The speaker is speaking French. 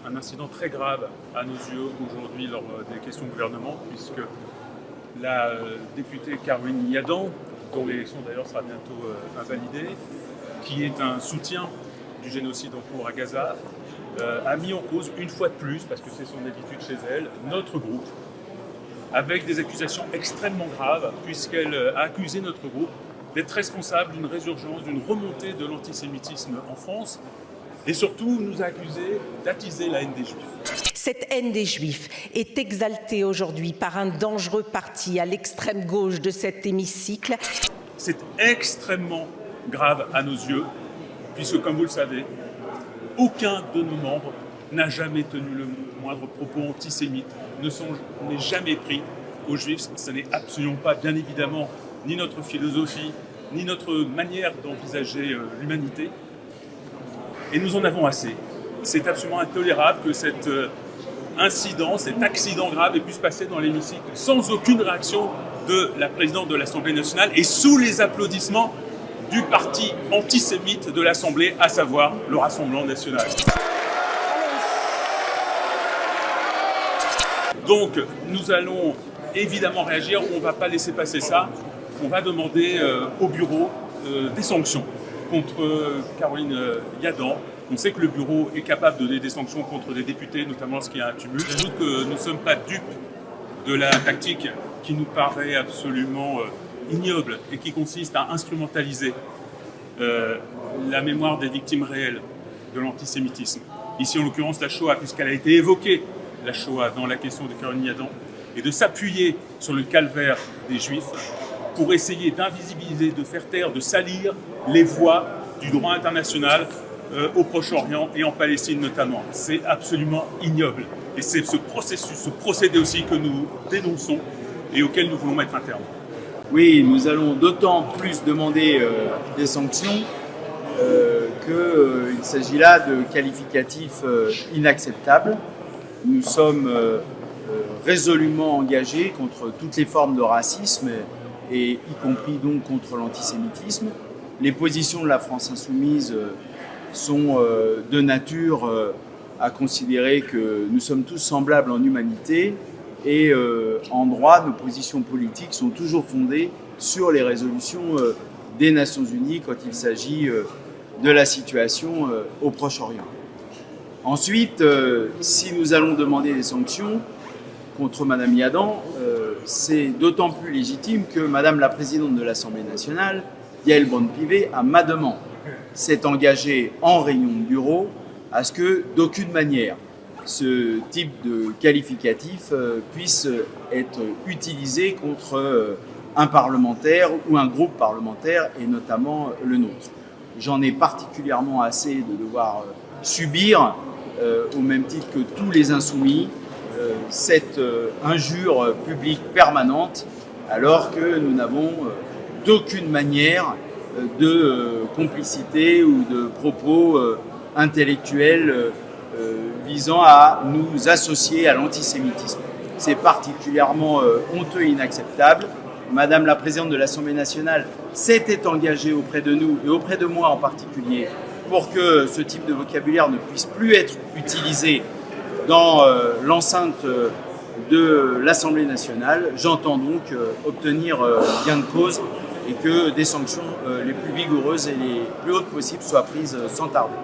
un incident très grave à nos yeux aujourd'hui lors des questions de gouvernement, puisque la députée Caroline Yadan, dont l'élection d'ailleurs sera bientôt invalidée, qui est un soutien du génocide en cours à Gaza, a mis en cause une fois de plus, parce que c'est son habitude chez elle, notre groupe, avec des accusations extrêmement graves, puisqu'elle a accusé notre groupe d'être responsable d'une résurgence, d'une remontée de l'antisémitisme en France, et surtout nous a accusé d'attiser la haine des Juifs. Cette haine des Juifs est exaltée aujourd'hui par un dangereux parti à l'extrême gauche de cet hémicycle. C'est extrêmement grave à nos yeux, puisque comme vous le savez, aucun de nos membres n'a jamais tenu le moindre propos antisémite, n'est jamais pris aux Juifs. Ce n'est absolument pas, bien évidemment, ni notre philosophie, ni notre manière d'envisager l'humanité. Et nous en avons assez. C'est absolument intolérable que cet incident, cet accident grave ait pu se passer dans l'hémicycle sans aucune réaction de la présidente de l'Assemblée nationale et sous les applaudissements du parti antisémite de l'Assemblée, à savoir le Rassemblement national. Donc nous allons évidemment réagir, on ne va pas laisser passer ça, on va demander au bureau des sanctions contre Caroline Yadan. On sait que le bureau est capable de donner des sanctions contre des députés, notamment lorsqu'il y a un tumulte. J'ajoute que nous ne sommes pas dupes de la tactique qui nous paraît absolument ignoble et qui consiste à instrumentaliser la mémoire des victimes réelles de l'antisémitisme. Ici, en l'occurrence, la Shoah, puisqu'elle a été évoquée, la Shoah, dans la question de Caroline Yadan, et de s'appuyer sur le calvaire des Juifs pour essayer d'invisibiliser, de faire taire, de salir les voix du droit international au Proche-Orient et en Palestine notamment. C'est absolument ignoble. Et c'est ce processus, ce procédé aussi que nous dénonçons et auquel nous voulons mettre un terme. Oui, nous allons d'autant plus demander des sanctions qu'il s'agit là de qualificatifs inacceptables. Nous sommes résolument engagés contre toutes les formes de racisme et y compris donc contre l'antisémitisme. Les positions de la France insoumise sont de nature à considérer que nous sommes tous semblables en humanité et en droit, nos positions politiques sont toujours fondées sur les résolutions des Nations Unies quand il s'agit de la situation au Proche-Orient. Ensuite, si nous allons demander des sanctions contre Madame Yadan, c'est d'autant plus légitime que Madame la Présidente de l'Assemblée nationale, Yael Braun-Pivet, à ma demande, s'est engagée en réunion de bureau à ce que d'aucune manière ce type de qualificatif puisse être utilisé contre un parlementaire ou un groupe parlementaire et notamment le nôtre. J'en ai particulièrement assez de devoir subir, au même titre que tous les insoumis, cette injure publique permanente alors que nous n'avons d'aucune manière de complicité ou de propos intellectuels visant à nous associer à l'antisémitisme. C'est particulièrement honteux et inacceptable. Madame la Présidente de l'Assemblée nationale s'était engagée auprès de nous et auprès de moi en particulier pour que ce type de vocabulaire ne puisse plus être utilisé dans l'enceinte de l'Assemblée nationale. J'entends donc obtenir gain de cause et que des sanctions les plus vigoureuses et les plus hautes possibles soient prises sans tarder.